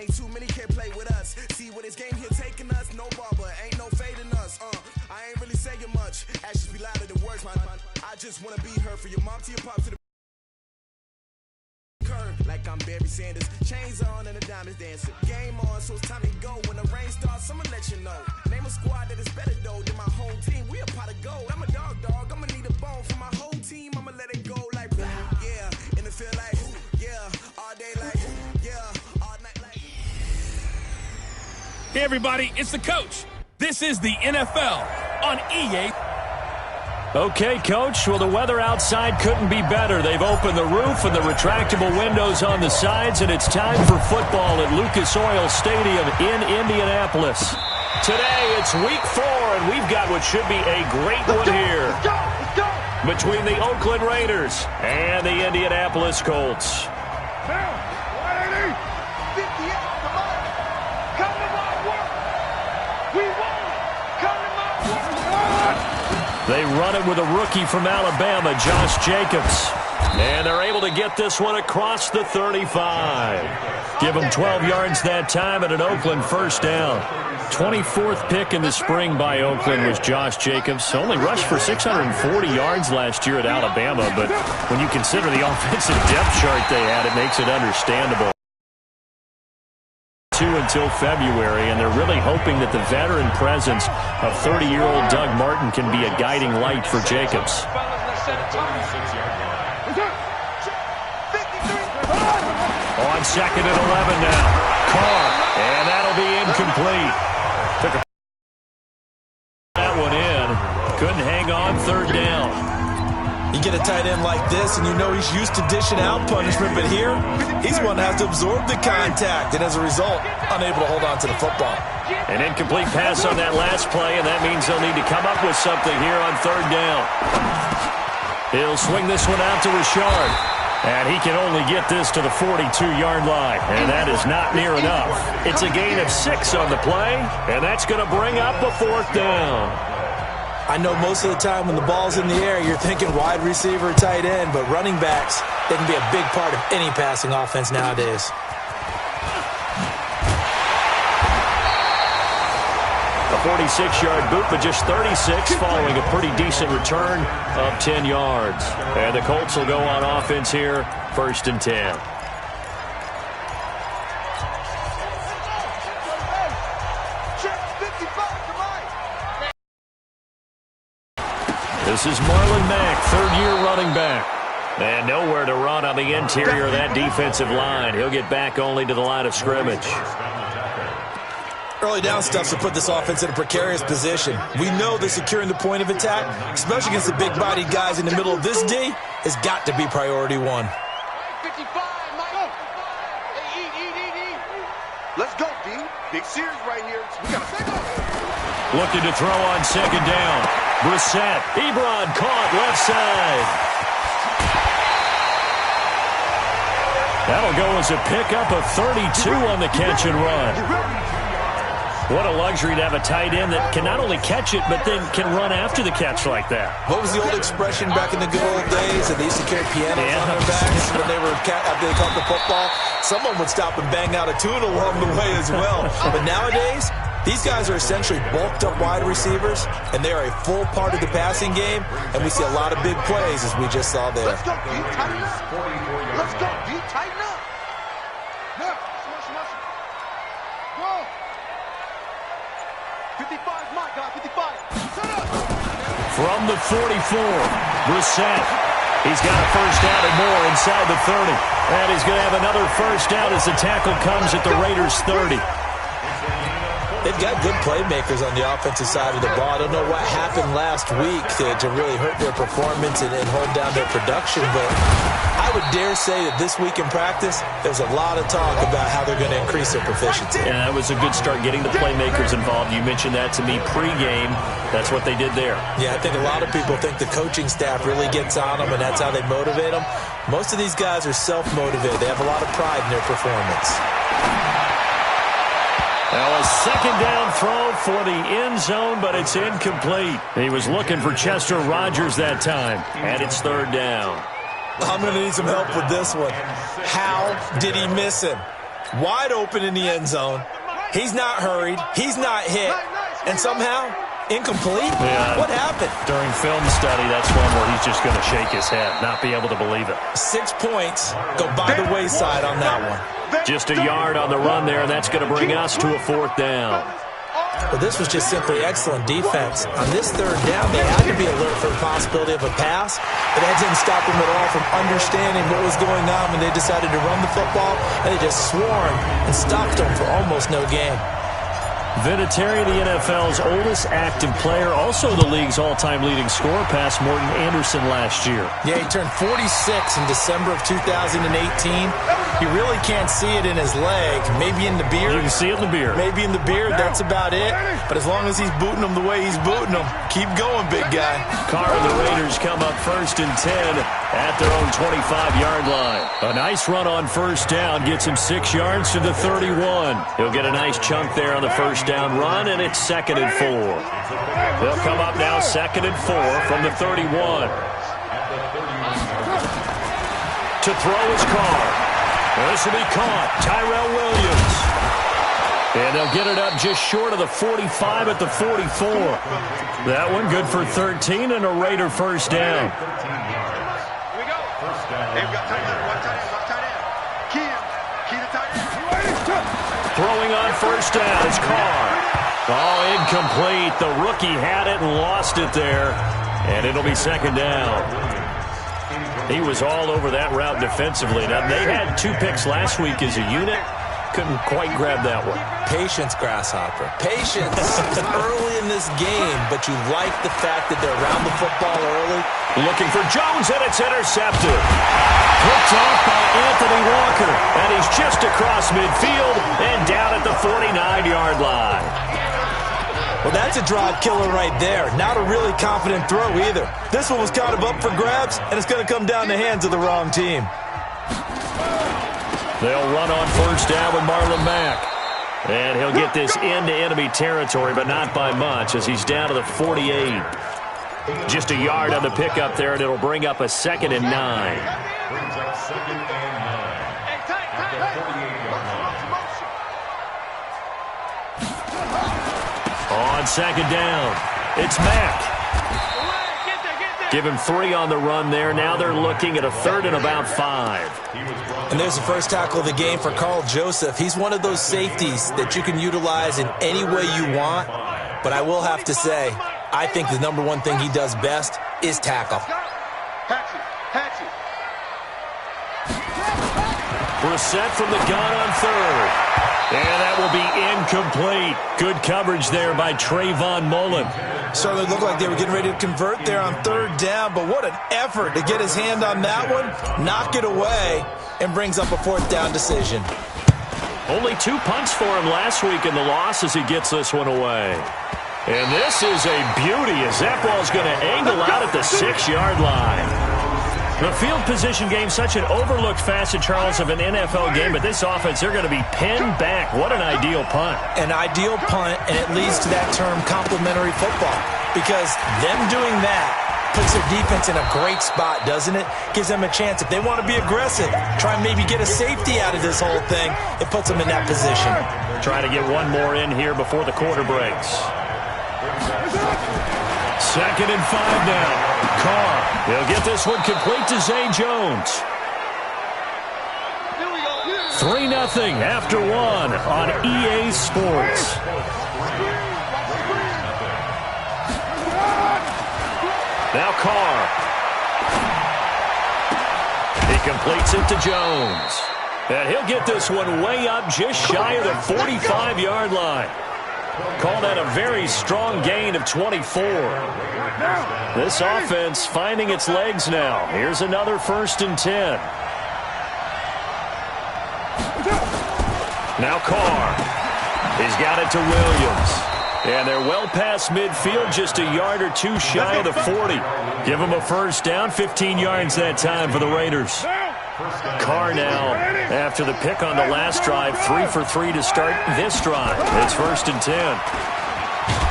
Ain't too many can play with us. See what this game here taking us. No barber, ain't no fading us. I ain't really saying much. Actions be louder than words, man. I just wanna be heard for your mom to your pop to the curb. Like I'm Barry Sanders. Chains on and the diamonds dancing. Game on, so it's time to go. When the rain starts, I'ma let you know. Name a squad that is better though than my home team. We a pot of gold. I'm a dog. I'ma need a bone for my whole team. I'ma let it go like yeah. In the field like yeah. All day like yeah. All night like. Hey everybody, it's the coach. This is the NFL on EA. Okay, Coach. Well, the weather outside couldn't be better. They've opened the roof and the retractable windows on the sides, and it's time for football at Lucas Oil Stadium in Indianapolis. Today, it's week 4, and we've got what should be a great one here between the Oakland Raiders and the Indianapolis Colts. They run it with a rookie from Alabama, Josh Jacobs. And they're able to get this one across the 35. Give them 12 yards that time and an Oakland first down. 24th pick in the spring by Oakland was Josh Jacobs. Only rushed for 640 yards last year at Alabama, but when you consider the offensive depth chart they had, it makes it understandable. Until February, and they're really hoping that the veteran presence of 30-year-old Doug Martin can be a guiding light for Jacobs. On second and 11 now. Carr, and that'll be incomplete. Took that one in. Couldn't hang on, third down. You get a tight end like this, and you know he's used to dishing out punishment, but here, he's one that has to absorb the contact, and as a result, unable to hold on to the football. An incomplete pass on that last play, and that means they'll need to come up with something here on third down. He'll swing this one out to Richard, and he can only get this to the 42-yard line, and that is not near enough. It's a gain of 6 on the play, and that's going to bring up a fourth down. I know most of the time when the ball's in the air, you're thinking wide receiver, tight end, but running backs, they can be a big part of any passing offense nowadays. A 46-yard boot, but just 36 following a pretty decent return of 10 yards. And the Colts will go on offense here, 1st and 10. This is Marlon Mack, 3rd-year running back. And nowhere to run on the interior of that defensive line. He'll get back only to the line of scrimmage. Early down stuffs to put this offense in a precarious position. We know that securing the point of attack, especially against the big-bodied guys in the middle of this D, has got to be priority 1. Let's go, D. Big series right here. We got to Looking to throw on 2nd down. Brissett. Ebron caught left side. That'll go as a pickup of 32 on the catch and run. What a luxury to have a tight end that can not only catch it, but then can run after the catch like that. What was the old expression back in the good old days that they used to carry pianos on their backs when they were after they caught the football? Someone would stop and bang out a tune along the way as well. But nowadays, these guys are essentially bulked up wide receivers, and they are a full part of the passing game, and we see a lot of big plays as we just saw there. Let's go, D. Tighten up. Let's go, D. Tighten up. Now, go. 55, my God, 55. Set up. From the 44, Brissett. He's got a first down and more inside the 30. And he's going to have another first down as the tackle comes at the Raiders' 30. They've got good playmakers on the offensive side of the ball. I don't know what happened last week to really hurt their performance and hold down their production, but I would dare say that this week in practice, there's a lot of talk about how they're going to increase their proficiency. Yeah, that was a good start getting the playmakers involved. You mentioned that to me pregame. That's what they did there. Yeah, I think a lot of people think the coaching staff really gets on them, and that's how they motivate them. Most of these guys are self-motivated. They have a lot of pride in their performance. Well, a 2nd down throw for the end zone, but it's incomplete. He was looking for Chester Rogers that time, and it's 3rd down. I'm going to need some help with this one. How did he miss him? wide open in the end zone. He's not hurried. He's not hit. And somehow, incomplete? Yeah. What happened? During film study, that's one where he's just going to shake his head, not be able to believe it. 6 points go by the wayside on that one. Just a yard on the run there, and that's going to bring us to a 4th down. Well, this was just simply excellent defense. On this 3rd down, they had to be alert for the possibility of a pass, but that didn't stop them at all from understanding what was going on when they decided to run the football, and they just swarmed and stopped them for almost no gain. Vinatieri, the NFL's oldest active player, also the league's all-time leading scorer, past Morton Anderson last year. Yeah, he turned 46 in December of 2018. You really can't see it in his leg. Maybe in the beard. You can see it in the beard. Maybe in the beard, that's about it. But as long as he's booting them the way he's booting them, keep going, big guy. Carr and the Raiders come up 1st and 10 at their own 25-yard line. A nice run on 1st down gets him 6 yards to the 31. He'll get a nice chunk there on the 1st down run, and it's 2nd and 4. They'll come up now 2nd and 4 from the 31. To throw is Carr. This will be caught. Tyrell Williams. And they'll get it up just short of the 45 at the 44. That one good for 13 and a Raider 1st down. Here we go. They've got tight end. One tight end. One tight end. Key to tight end. Throwing on 1st down is Carr. Oh, incomplete. The rookie had it and lost it there. And it'll be 2nd down. He was all over that route defensively. Now, they had 2 picks last week as a unit. Couldn't quite grab that one. Patience, Grasshopper. Patience. It's early in this game, but you like the fact that they're around the football early. Looking for Jones, and it's intercepted. Picked off by Anthony Walker, and he's just across midfield and down at the 49-yard line. Well, that's a drive killer right there. Not a really confident throw either. This one was kind of up for grabs, and it's going to come down the hands of the wrong team. They'll run on 1st down with Marlon Mack. And he'll get this into enemy territory, but not by much, as he's down to the 48. Just a yard on the pickup there, and it'll bring up a 2nd and 9. Brings up 2nd and 9. At the 48-yard line. On 2nd down, it's Mack. Give him 3 on the run there. Now they're looking at a 3rd and about 5. And there's the first tackle of the game for Carl Joseph. He's one of those safeties that you can utilize in any way you want. But I will have to say, I think the number one thing he does best is tackle. Brissett from the gun on 3rd. And that will be incomplete. Good coverage there by Trayvon Mullen. Certainly looked like they were getting ready to convert there on 3rd down, but what an effort to get his hand on that one, knock it away, and brings up a 4th down decision. Only 2 punts for him last week in the loss as he gets this one away. And this is a beauty as that ball's going to angle out at the 6-yard line. The field position game, such an overlooked facet, Charles, of an NFL game, but this offense, they're going to be pinned back. What an ideal punt. An ideal punt, and it leads to that term complementary football, because them doing that puts their defense in a great spot, doesn't it? Gives them a chance. If they want to be aggressive, try and maybe get a safety out of this whole thing, it puts them in that position. Try to get one more in here before the quarter breaks. 2nd and 5 now. Carr. He'll get this one complete to Zay Jones. 3-0 after 1 on EA Sports. Now Carr. He completes it to Jones. And he'll get this one way up just shy of the 45-yard line. Call that a very strong gain of 24. This offense finding its legs now. Here's another 1st and 10. Now Carr. He's got it to Williams. And they're well past midfield, just a yard or 2 shy of the 40. Give them a 1st down, 15 yards that time for the Raiders. Carr now, after the pick on the last drive, 3 for 3 to start this drive. It's 1st and 10.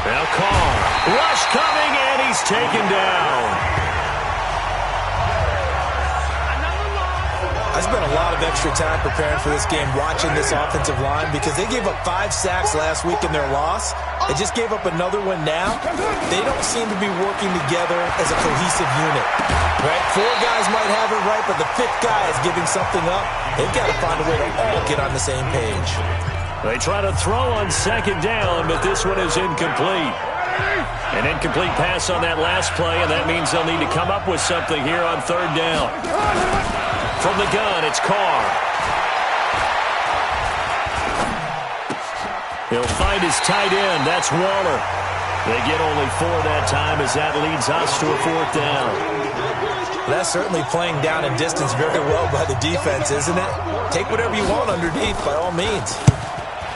Now Carr. Rush coming, and he's taken down. I I spent a lot of extra time preparing for this game watching this offensive line because they gave up 5 sacks last week in their loss. They just gave up another one now. They don't seem to be working together as a cohesive unit. Right? 4 guys might have it right, but the 5th guy is giving something up. They've got to find a way to all get on the same page. They try to throw on second down, but this one is incomplete. An incomplete pass on that last play, and that means they'll need to come up with something here on third down. From the gun, it's Carr. He'll find his tight end. That's Waller. They get only 4 that time as that leads us to a 4th down. That's certainly playing down and distance very well by the defense, isn't it? Take whatever you want underneath, by all means.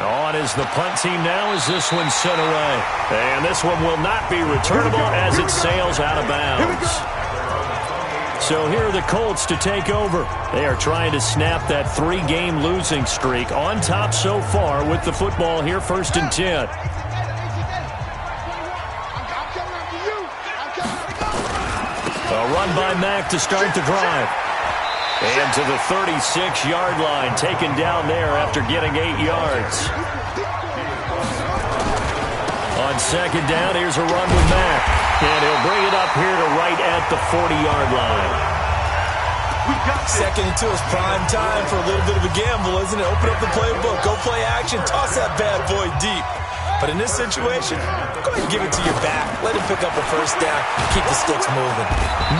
On is the punt team now as this one's sent away. And this one will not be returnable as it sails out of bounds. So here are the Colts to take over. They are trying to snap that 3-game losing streak. On top so far with the football here, 1st and 10. A run by Mack to start the drive. And to the 36-yard line, taken down there after getting 8 yards. On second down, here's a run with Mack. And he'll bring it up here to right at the 40-yard line. Second and 2 is prime time for a little bit of a gamble, isn't it? Open up the playbook, go play action, toss that bad boy deep. But in this situation, go ahead and give it to your back. Let him pick up a 1st down. Keep the sticks moving.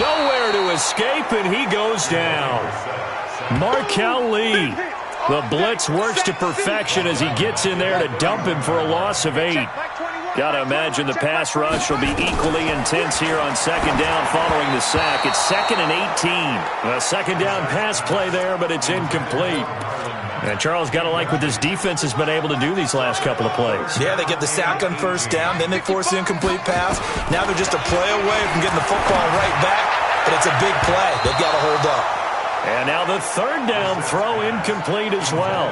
Nowhere to escape, and he goes down. Markel Lee. The blitz works to perfection as he gets in there to dump him for a loss of 8. Got to imagine the pass rush will be equally intense here on second down following the sack. It's 2nd and 18. A second down pass play there, but it's incomplete. And Charles, got to like what this defense has been able to do these last couple of plays. Yeah, they get the sack on 1st down, then they force the incomplete pass. Now they're just a play away from getting the football right back, but it's a big play. They've got to hold up. And now the 3rd down throw incomplete as well.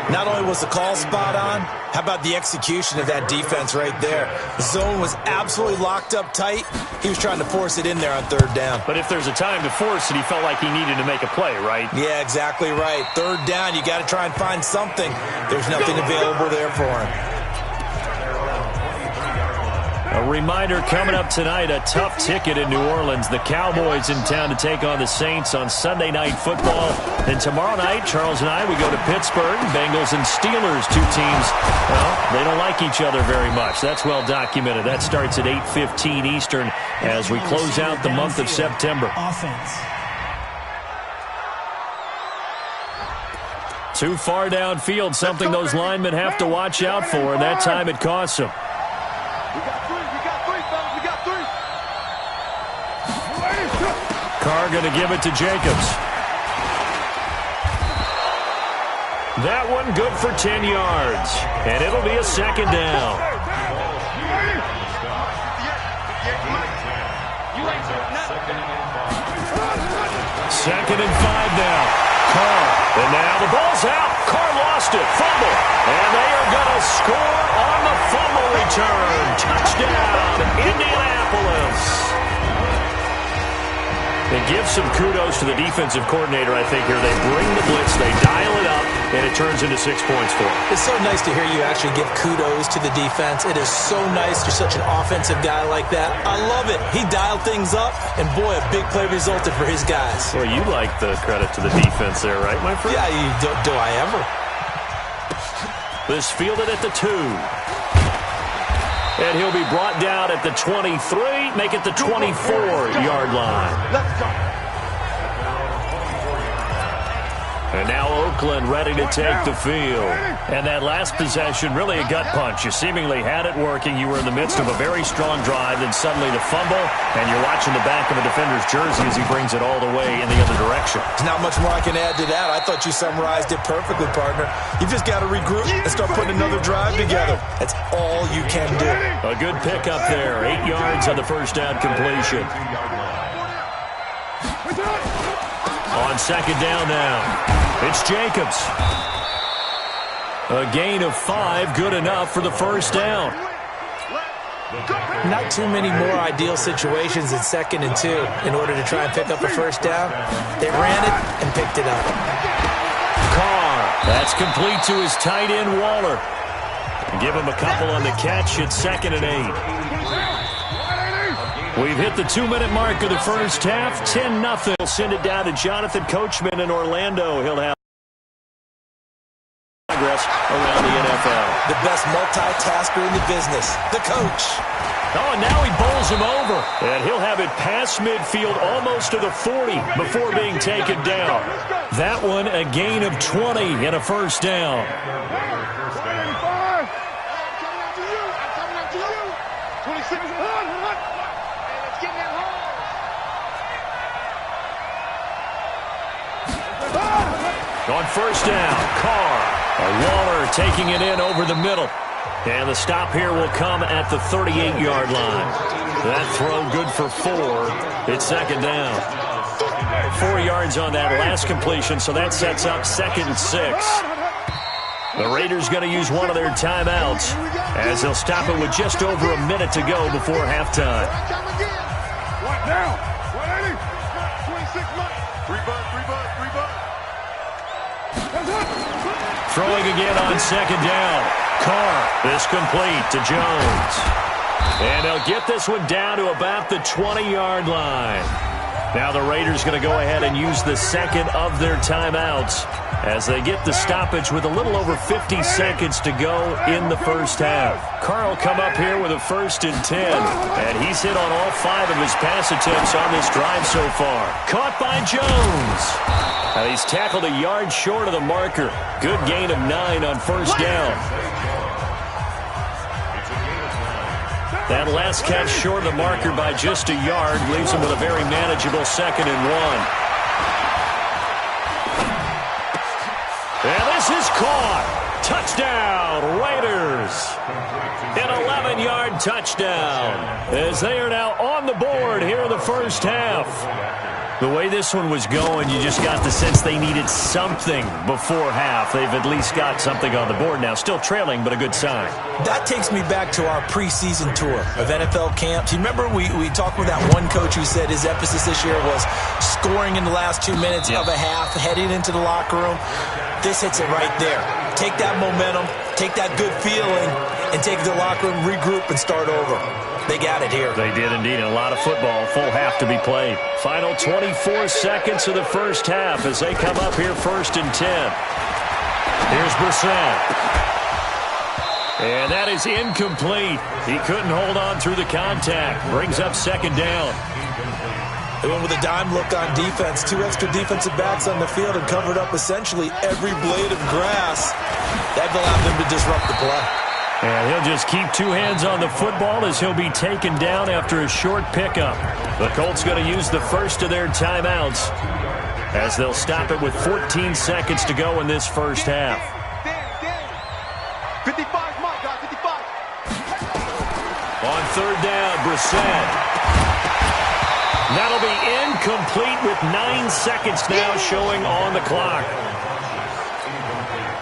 Not only was the call spot on, how about the execution of that defense right there? The zone was absolutely locked up tight. He was trying to force it in there on 3rd down. But if there's a time to force it, he felt like he needed to make a play, right? Yeah, exactly right. 3rd down, you got to try and find something. There's nothing available there for him. A reminder coming up tonight, a tough ticket in New Orleans. The Cowboys in town to take on the Saints on Sunday Night Football. And tomorrow night, Charles and I, we go to Pittsburgh. Bengals and Steelers, 2 teams, well, they don't like each other very much. That's well documented. That starts at 8:15 Eastern as we close out the month of September. Too far downfield, something those linemen have to watch out for, and that time it costs them. Carr going to give it to Jacobs. That one good for 10 yards. And it'll be a 2nd down. 2nd and 5 now. Carr. And now the ball's out. Carr lost it. Fumble. And they are going to score on the fumble return. Touchdown, Indianapolis. They give some kudos to the defensive coordinator, I think, here. They bring the blitz, they dial it up, and it turns into 6 points for them. It's so nice to hear you actually give kudos to the defense. It is so nice. You're such an offensive guy like that. I love it. He dialed things up, and boy, a big play resulted for his guys. Well, you like the credit to the defense there, right, my friend? Yeah, do I ever? This fielded at the 2. And he'll be brought down at the 23, make it the 24-yard line. Let's go. And now Oakland ready to take the field. And that last possession, really a gut punch. You seemingly had it working. You were in the midst of a very strong drive, then suddenly the fumble, and you're watching the back of a defender's jersey as he brings it all the way in the other direction. There's not much more I can add to that. I thought you summarized it perfectly, partner. You've just got to regroup and start putting another drive together. That's all you can do. A good pickup there. 8 yards on the 1st down completion. On 2nd down now, it's Jacobs. A gain of 5, good enough for the 1st down. Not too many more ideal situations in 2nd and 2 in order to try and pick up a first down. They ran it and picked it up. Carr, that's complete to his tight end, Waller. Give him a couple on the catch at 2nd and 8. We've hit the 2-minute mark of the first half, 10-0. We'll send it down to Jonathan Coachman in Orlando. He'll have progress around the NFL. The best multitasker in the business, the coach. Oh, and now he bowls him over. And he'll have it past midfield almost to the 40 before being taken down. That one a gain of 20 and a first down. On first down, Carr. Waller taking it in over the middle. And the stop here will come at the 38-yard line. That throw good for 4. It's 2nd down. 4 yards on that last completion, so that sets up 2nd and 6. The Raiders going to use one of their timeouts as they'll stop it with just over a minute to go before halftime. Throwing again on 2nd down. Carr, this complete to Jones. And they'll get this one down to about the 20-yard line. Now the Raiders going to go ahead and use the second of their timeouts as they get the stoppage with a little over 50 seconds to go in the first half. Carr will come up here with a 1st and 10, and he's hit on all 5 of his pass attempts on this drive so far. Caught by Jones. Now he's tackled a yard short of the marker. Good gain of 9 on first down. That last catch short of the marker by just a yard leaves him with a very manageable 2nd and 1. And this is caught. Touchdown, Raiders. An 11-yard touchdown as they are now on the board here in the first half. The way this one was going, you just got the sense they needed something before half. They've at least got something on the board now. Still trailing, but a good sign. That takes me back to our preseason tour of NFL camps. You remember we talked with that one coach who said his emphasis this year was scoring in the last 2 minutes of a half, heading into the locker room. This hits it right there. Take that momentum, take that good feeling, and take it to the locker room, regroup, and start over. They got it here. They did indeed. A lot of football. Full half to be played. Final 24 seconds of the first half as they come up here 1st and 10. Here's Brissett. And that is incomplete. He couldn't hold on through the contact. Brings up 2nd down. They went with a dime look on defense. 2 extra defensive backs on the field and covered up essentially every blade of grass. That allowed them to disrupt the play. And he'll just keep 2 hands on the football as he'll be taken down after a short pickup. The Colts going to use the first of their timeouts as they'll stop it with 14 seconds to go in this first half. 55, Mike, guys, 55. On 3rd down, Brissett. That'll be incomplete with 9 seconds now showing on the clock.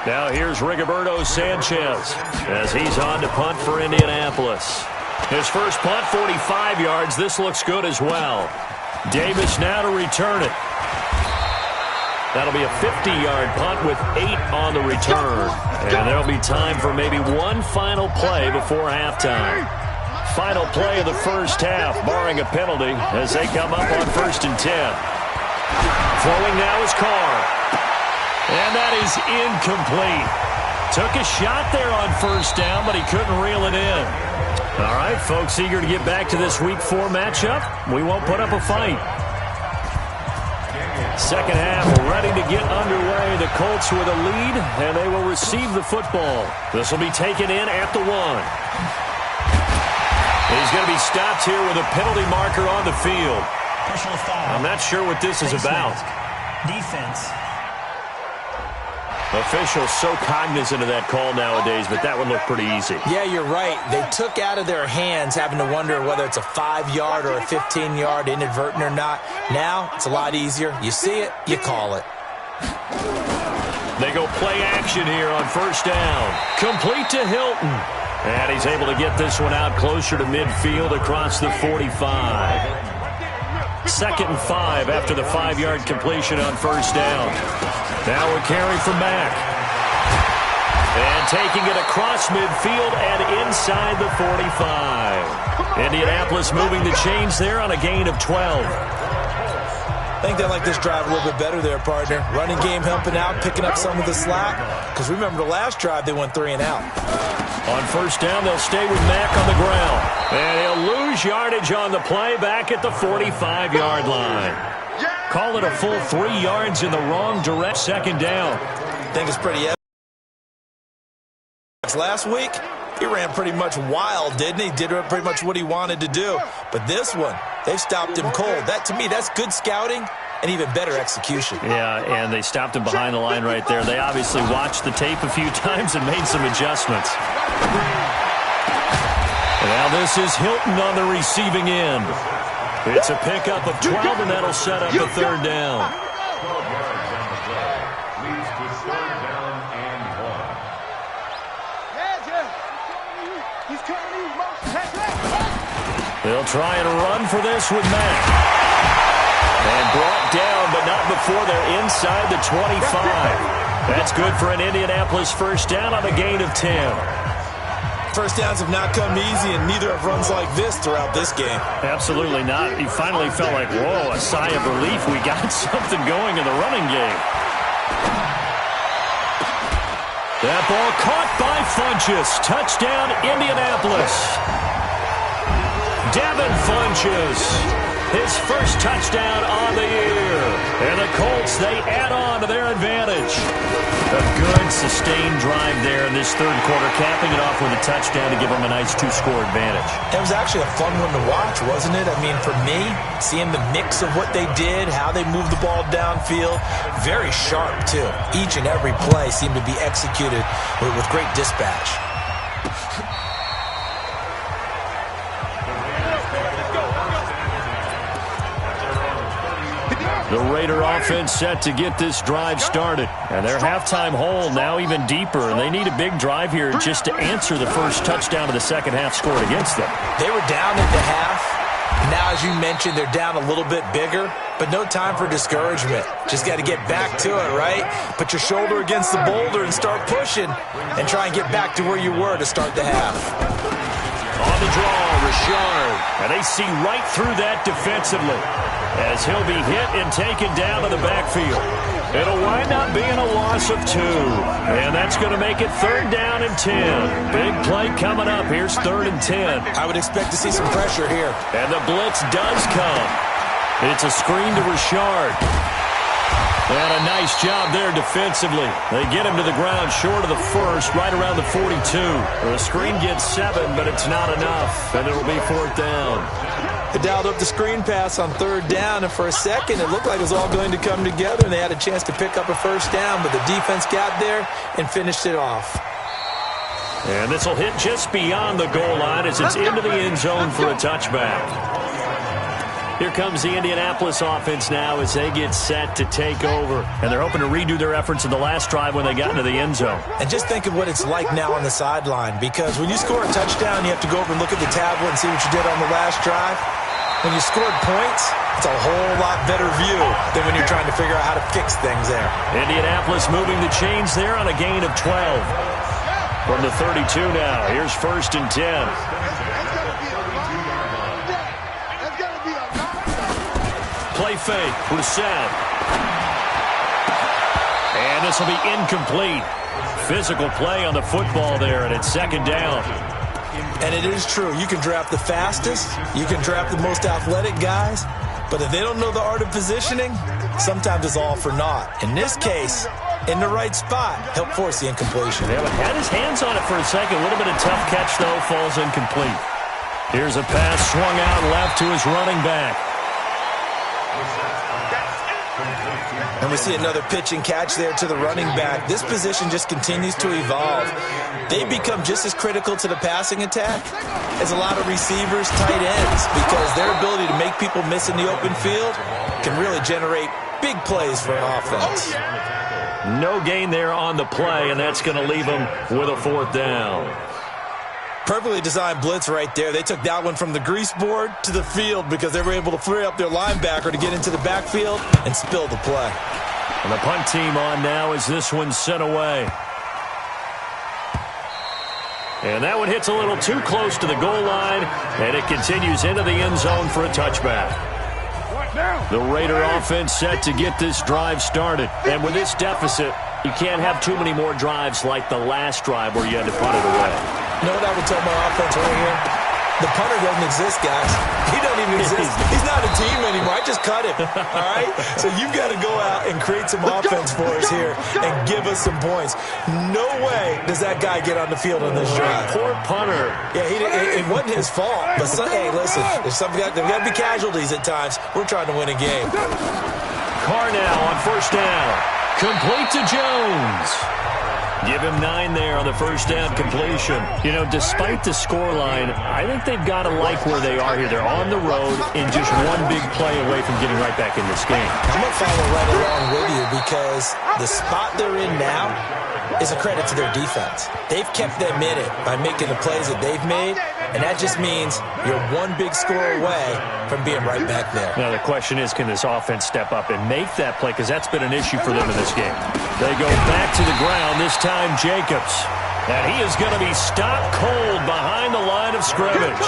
Now here's Rigoberto Sanchez as he's on to punt for Indianapolis. His first punt, 45 yards. This looks good as well. Davis now to return it. That'll be a 50-yard punt with 8 on the return. And there'll be time for maybe one final play before halftime. Final play of the first half, barring a penalty, as they come up on 1st and 10. Throwing now is Carr. And that is incomplete. Took a shot there on 1st down, but he couldn't reel it in. All right, folks, eager to get back to this Week 4 matchup. We won't put up a fight. Second half ready to get underway. The Colts with a lead, and they will receive the football. This will be taken in at the 1. He's going to be stopped here with a penalty marker on the field. Personal foul. I'm not sure what this is about. Defense. Officials so cognizant of that call nowadays, but that one looked pretty easy. Yeah, you're right. They took out of their hands having to wonder whether it's a 5-yard or a 15-yard, inadvertent or not. Now, it's a lot easier. You see it, you call it. They go play action here on 1st down. Complete to Hilton. And he's able to get this one out closer to midfield across the 45. 2nd and 5 after the 5-yard completion on first down. Now a carry from Mack. And taking it across midfield and inside the 45. Indianapolis moving the chains there on a gain of 12. I think they like this drive a little bit better there, partner. Running game helping out, picking up some of the slack. Because remember the last drive, they went 3 and out. On first down, they'll stay with Mack on the ground. And he'll lose yardage on the play back at the 45-yard line. Call it a full 3 yards in the wrong direction. 2nd down. I think it's pretty evident. Last week, he ran pretty much wild, didn't he? Did pretty much what he wanted to do. But this one, they've stopped him cold. That, to me, that's good scouting and even better execution. Yeah, and they stopped him behind the line right there. They obviously watched the tape a few times and made some adjustments. Now this is Hilton on the receiving end. It's a pickup of 12, and that'll set up the 3rd down. They'll try and run for this with Mack. And brought down, but not before they're inside the 25. That's good for an Indianapolis first down on a gain of 10. First downs have not come easy, and neither have runs like this throughout this game. Absolutely not. He finally felt like, whoa, a sigh of relief. We got something going in the running game. That ball caught by Funchess. Touchdown, Indianapolis. Devin Funchess, his first touchdown on the year. And the Colts, they add on to their advantage. A good, sustained drive there in this 3rd quarter, capping it off with a touchdown to give them a nice 2-score advantage. It was actually a fun one to watch, wasn't it? I mean, for me, seeing the mix of what they did, how they moved the ball downfield, very sharp, too. Each and every play seemed to be executed with great dispatch. The Raider offense set to get this drive started. And their halftime hole now even deeper. And they need a big drive here just to answer the first touchdown of the second half scored against them. They were down at the half. Now, as you mentioned, they're down a little bit bigger. But no time for discouragement. Just got to get back to it, right? Put your shoulder against the boulder and start pushing. And try and get back to where you were to start the half. On the draw, Richard. And they see right through that defensively, as he'll be hit and taken down to the backfield. It'll wind up being a loss of 2. And that's going to make it 3rd down and 10. Big play coming up. Here's 3rd and 10. I would expect to see some pressure here. And the blitz does come. It's a screen to Richard. And a nice job there defensively. They get him to the ground short of the first, right around the 42. The screen gets 7, but it's not enough. And it'll be 4th down. They dialed up the screen pass on 3rd down, and for a second it looked like it was all going to come together, and they had a chance to pick up a first down, but the defense got there and finished it off. And this will hit just beyond the goal line as it's into the end zone for a touchback. Here comes the Indianapolis offense now as they get set to take over. And they're hoping to redo their efforts in the last drive when they got into the end zone. And just think of what it's like now on the sideline, because when you score a touchdown, you have to go over and look at the tablet and see what you did on the last drive. When you scored points, it's a whole lot better view than when you're trying to figure out how to fix things there. Indianapolis moving the chains there on a gain of 12. From the 32 now, here's 1st and 10. Play fake, Brissett. And this will be incomplete. Physical play on the football there, and it's 2nd down. And it is true. You can draft the fastest. You can draft the most athletic guys. But if they don't know the art of positioning, sometimes it's all for naught. In this case, in the right spot, help force the incompletion. Yeah, had his hands on it for a second. A little bit of tough catch, though, falls incomplete. Here's a pass swung out left to his running back. And we see another pitch and catch there to the running back. This position just continues to evolve. They become just as critical to the passing attack as a lot of receivers, tight ends, because their ability to make people miss in the open field can really generate big plays for an offense. No gain there on the play, and that's going to leave them with a 4th down. Perfectly designed blitz right there. They took that one from the grease board to the field because they were able to free up their linebacker to get into the backfield and spill the play. And the punt team on now as this one's sent away. And that one hits a little too close to the goal line, and it continues into the end zone for a touchback. The Raider offense set to get this drive started. And with this deficit, you can't have too many more drives like the last drive where you had to punt it away. You know what I would tell my offense right here? The punter doesn't exist, guys. He doesn't even exist. He's not a team anymore. I just cut him, all right? So you've got to go out and create some offense for us here and give us some points. No way does that guy get on the field on this drive. Poor punter. Yeah, it wasn't his fault. But, hey, listen, there's got to be casualties at times. We're trying to win a game. Carr now on first down. Complete to Jones. Give him 9 there on the first down completion. You know, despite the scoreline, I think they've got to like where they are here. They're on the road and just one big play away from getting right back in this game. I'm going to follow right along with you because the spot they're in now is a credit to their defense. They've kept them in it by making the plays that they've made, and that just means you're one big score away from being right back there. Now, the question is, can this offense step up and make that play? Because that's been an issue for them in this game. They go back to the ground, this time Jacobs. And he is going to be stopped cold behind the line of scrimmage.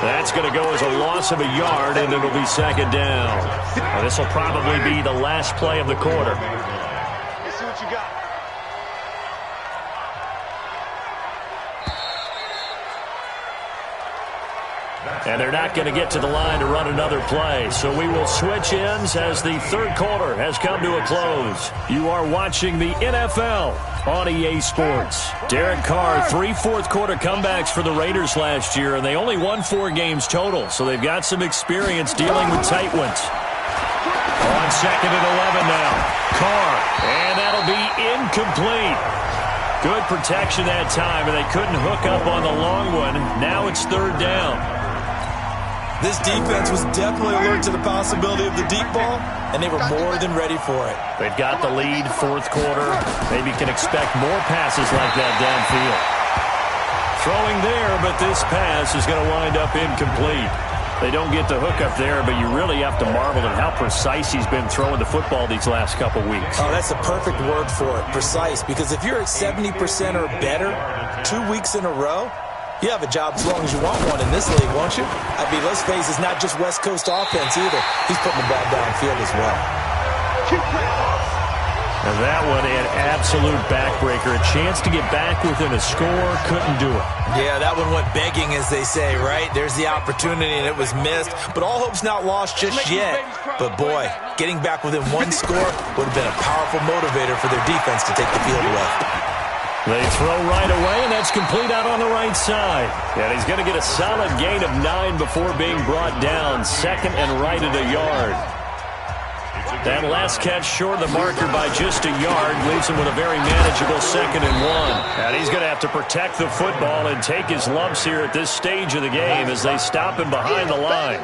That's going to go as a loss of a yard, and it'll be second down. Well, this will probably be the last play of the quarter. Let's see what you got. And they're not going to get to the line to run another play. So we will switch ends as the third quarter has come to a close. You are watching the NFL on EA Sports. Derek Carr, 3 fourth-quarter comebacks for the Raiders last year, and they only won 4 games total. So they've got some experience dealing with tight ones. On second and 11 now. Carr, and that'll be incomplete. Good protection that time, and they couldn't hook up on the long one. Now it's third down. This defense was definitely alert to the possibility of the deep ball, and they were more than ready for it. They've got the lead, fourth quarter. Maybe can expect more passes like that downfield. Throwing there, but this pass is going to wind up incomplete. They don't get the hook up there, but you really have to marvel at how precise he's been throwing the football these last couple weeks. Oh, that's the perfect word for it, precise, because if you're at 70% or better 2 weeks in a row, you have a job as long as you want one in this league, won't you? I mean, let's face it, it's not just West Coast offense either. He's putting the ball downfield as well. And that one, an absolute backbreaker. A chance to get back within a score, couldn't do it. Yeah, that one went begging, as they say, right? There's the opportunity, and it was missed. But all hope's not lost just yet. But, boy, getting back within one score would have been a powerful motivator for their defense to take the field away. They throw right away, and that's complete out on the right side. And he's going to get a solid gain of 9 before being brought down. Second and right at a yard. That last catch short of the marker by just a yard leaves him with a very manageable second and 1. And he's going to have to protect the football and take his lumps here at this stage of the game as they stop him behind the line.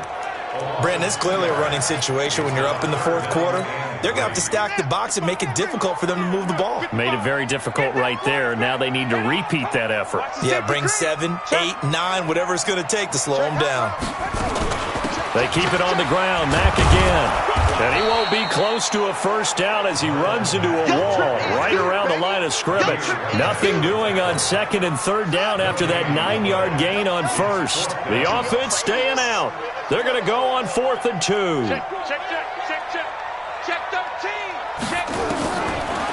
Brandon, it's clearly a running situation when you're up in the fourth quarter. They're going to have to stack the box and make it difficult for them to move the ball. Made it very difficult right there. Now they need to repeat that effort. Yeah, bring 7, 8, 9, whatever it's going to take to slow them down. They keep it on the ground. Mack again. And he won't be close to a first down as he runs into a wall right around the line of scrimmage. Nothing doing on second and third down after that 9-yard gain on first. The offense staying out. They're going to go on 4th and 2. Check 13. Check.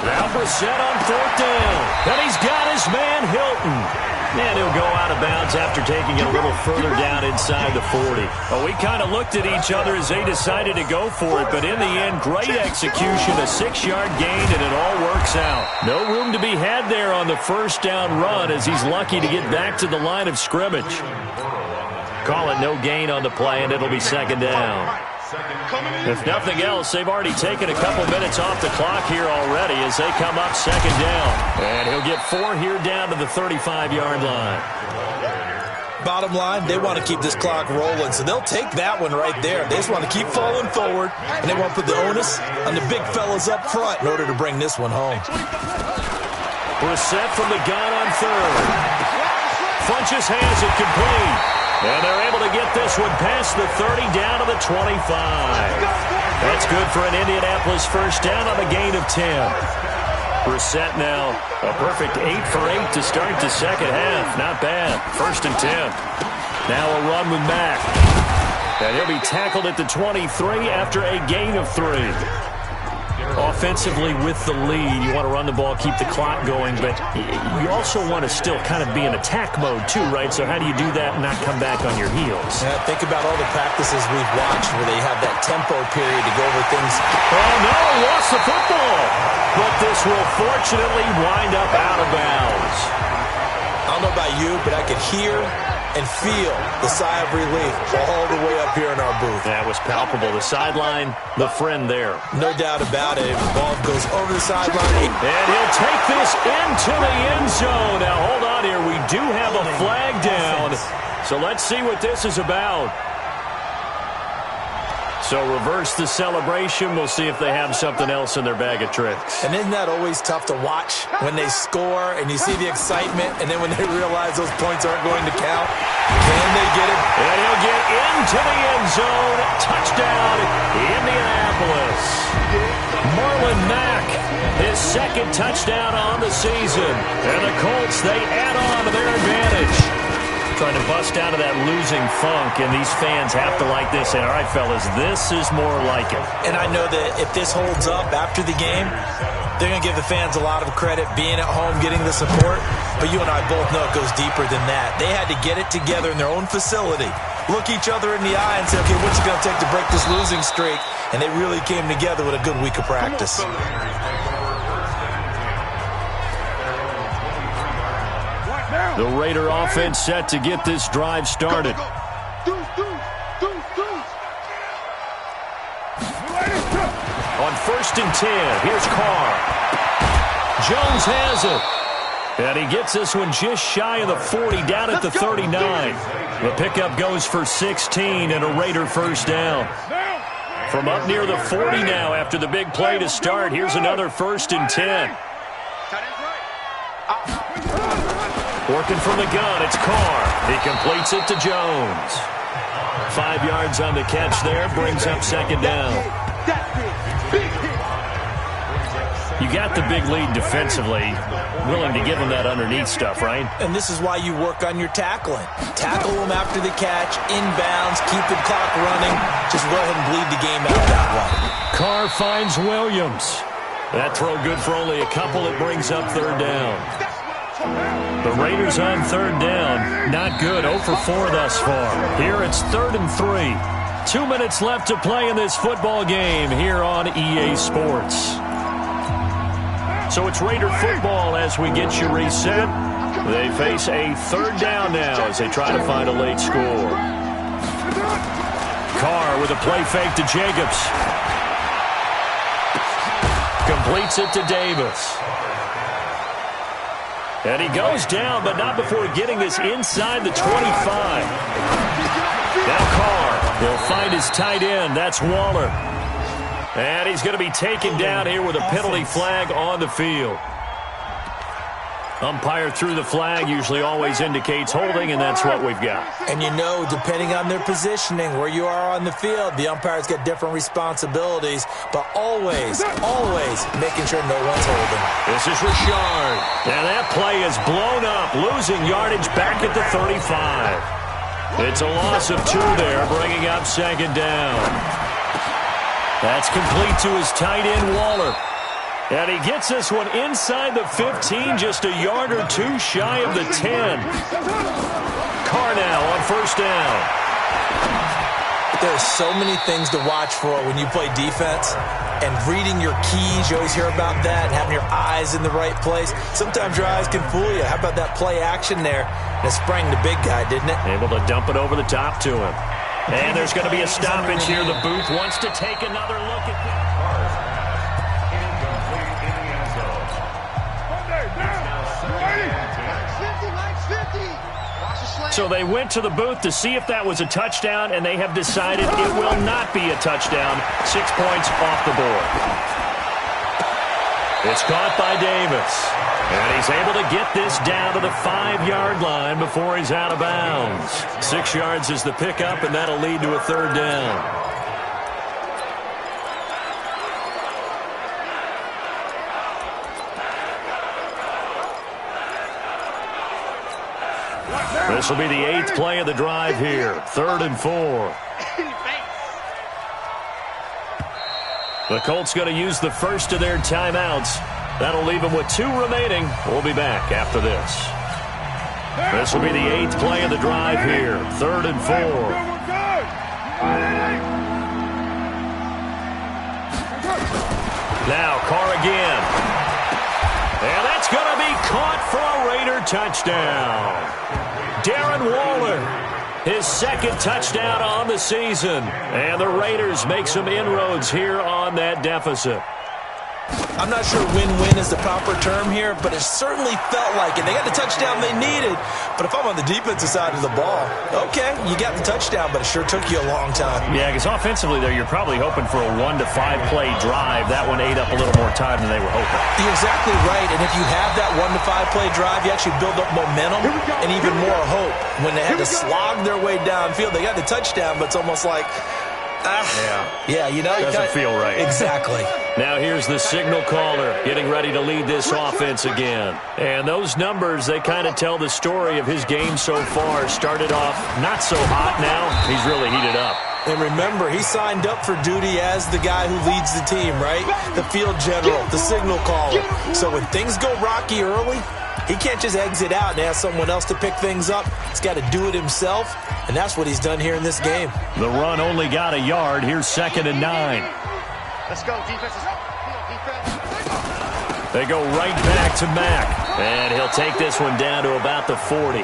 Now Brissett on 4th down. And he's got his man Hilton. And he'll go out of bounds after taking it a little further down inside the 40. Well, we kind of looked at each other as they decided to go for it, but in the end, great execution, a 6-yard gain, and it all works out. No room to be had there on the first down run as he's lucky to get back to the line of scrimmage. Call it no gain on the play, and it'll be second down. If nothing else, they've already taken a couple minutes off the clock here already as they come up second down. And he'll get 4 here down to the 35-yard line. Bottom line, they want to keep this clock rolling, so they'll take that one right there. They just want to keep falling forward, and they want to put the onus on the big fellas up front in order to bring this one home. Brissett from the gun on 3rd. Funches has it complete. And they're able to get this one past the 30 down to the 25. That's good for an Indianapolis first down on a gain of 10. Brissett now a perfect 8 for 8 to start the second half. Not bad. 1st and 10. Now a run with Mack. And he'll be tackled at the 23 after a gain of 3. Offensively with the lead, you want to run the ball, keep the clock going, but you also want to still kind of be in attack mode too, right? So how do you do that and not come back on your heels? Yeah, think about all the practices we've watched where they have that tempo period to go over things. Oh, no, lost the football. But this will fortunately wind up out of bounds. I don't know about you, but I could hear and feel the sigh of relief all the way up here in our booth. That was palpable. The sideline, the friend there. No doubt about it. The ball goes over the sideline. And he'll take this into the end zone. Now, hold on here. We do have a flag down. So let's see what this is about. So reverse the celebration. We'll see if they have something else in their bag of tricks. And isn't that always tough to watch when they score and you see the excitement, and then when they realize those points aren't going to count? Can they get it? And he'll get into the end zone. Touchdown, Indianapolis. Marlon Mack, his 2nd touchdown on the season. And the Colts, they add on to their advantage. Trying to bust out of that losing funk, and these fans have to like this. And all right, fellas, this is more like it. And I know that if this holds up after the game, they're going to give the fans a lot of credit being at home, getting the support. But you and I both know it goes deeper than that. They had to get it together in their own facility, look each other in the eye and say, okay, what's it going to take to break this losing streak? And they really came together with a good week of practice. The Raider offense set to get this drive started. On 1st and 10, here's Carr. Jones has it. And he gets this one just shy of the 40, down at the 39. The pickup goes for 16 and a Raider first down. From up near the 40 now after the big play to start, here's another 1st and 10. Working from the gun, it's Carr. He completes it to Jones. 5 yards on the catch there, brings up 2nd down. You got the big lead defensively. Willing to give them that underneath stuff, right? And this is why you work on your tackling. Tackle them after the catch, inbounds, keep the clock running. Just go ahead and bleed the game out of that one. Carr finds Williams. That throw good for only a couple. It brings up 3rd down. The Raiders on 3rd down. Not good. 0 for 4 thus far. Here it's 3rd and 3. 2 minutes left to play in this football game here on EA Sports. So it's Raider football as we get you reset. They face a 3rd down now as they try to find a late score. Carr with a play fake to Jacobs. Completes it to Davis. And he goes down, but not before getting this inside the 25. Now Carr, he'll find his tight end. That's Waller. And he's going to be taken down here with a penalty flag on the field. Umpire threw the flag, usually always indicates holding, and that's what we've got. And you know, depending on their positioning, where you are on the field, the umpire's got different responsibilities, but always making sure no one's holding. This is Richard. And that play is blown up, losing yardage back at the 35. It's a loss of 2 there, bringing up 2nd down. That's complete to his tight end, Waller. And he gets this one inside the 15, just a yard or 2 shy of the 10. Carr now on 1st down. There's so many things to watch for when you play defense. And reading your keys, you always hear about that, and having your eyes in the right place. Sometimes your eyes can fool you. How about that play action there? And it sprang the big guy, didn't it? Able to dump it over the top to him. And there's going to be a stoppage here. The booth wants to take another look at this. So they went to the booth to see if that was a touchdown, and they have decided it will not be a touchdown. 6 points off the board. It's caught by Davis. And he's able to get this down to the 5-yard line before he's out of bounds. 6 yards is the pickup, and that'll lead to a third down. This will be the 8th play of the drive here. 3rd and 4. The Colts going to use the first of their timeouts. That'll leave them with 2 remaining. We'll be back after this. This will be the 8th play of the drive here. 3rd and 4. Now Carr again. And that's going to be caught for a Raider touchdown. Darren Waller, his 2nd touchdown on the season. And the Raiders make some inroads here on that deficit. I'm not sure win-win is the proper term here, but it certainly felt like it. They got the touchdown they needed, but if I'm on the defensive side of the ball, okay, you got the touchdown, but it sure took you a long time. Yeah, because offensively, though, you're probably hoping for a 1 to 5 play drive. That one ate up a little more time than they were hoping. You're exactly right, and if you have that 1 to 5 play drive, you actually build up momentum and even more hope. When they had to slog their way downfield, they got the touchdown, but it's almost like, yeah, you know, doesn't feel right. Exactly. Now here's the signal caller getting ready to lead this offense again. And those numbers, they kind of tell the story of his game so far. Started off not so hot, now he's really heated up. And remember, he signed up for duty as the guy who leads the team, right? The field general, the signal caller. So when things go rocky early, he can't just exit out and ask someone else to pick things up. He's got to do it himself, and that's what he's done here in this game. The run only got a yard. Here's 2nd and 9. Let's go, defense. They go right back to Mack, and he'll take this one down to about the 40.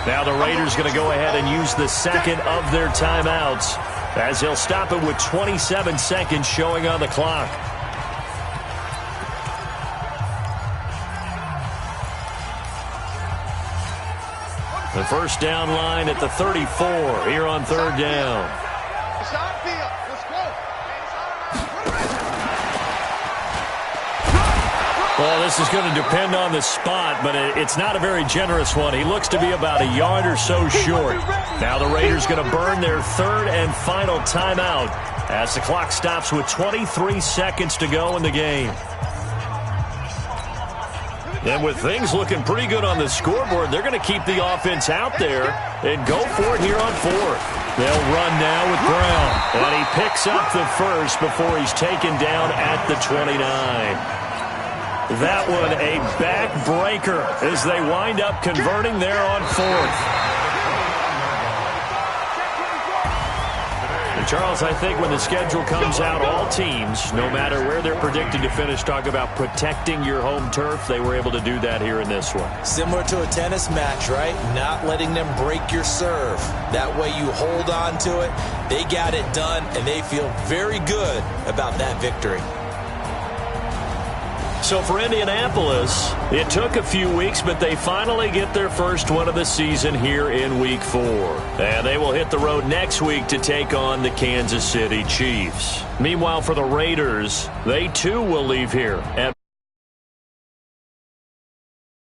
Now the Raiders going to go ahead and use the 2nd of their timeouts, as he'll stop it with 27 seconds showing on the clock. The first down line at the 34 here on 3rd down. Well, this is going to depend on the spot, but it's not a very generous one. He looks to be about a yard or so short. Now the Raiders going to burn their 3rd and final timeout as the clock stops with 23 seconds to go in the game. And with things looking pretty good on the scoreboard, they're going to keep the offense out there and go for it here on 4th. They'll run now with Brown. And he picks up the first before he's taken down at the 29. That one a backbreaker as they wind up converting there on 4th. And Charles, I think when the schedule comes out, all teams, no matter where they're predicted to finish, talk about protecting your home turf. They were able to do that here in this one. Similar to a tennis match, right? Not letting them break your serve. That way you hold on to it. They got it done, and they feel very good about that victory. So for Indianapolis, it took a few weeks, but they finally get their first one of the season here in Week 4. And they will hit the road next week to take on the Kansas City Chiefs. Meanwhile, for the Raiders, they too will leave here at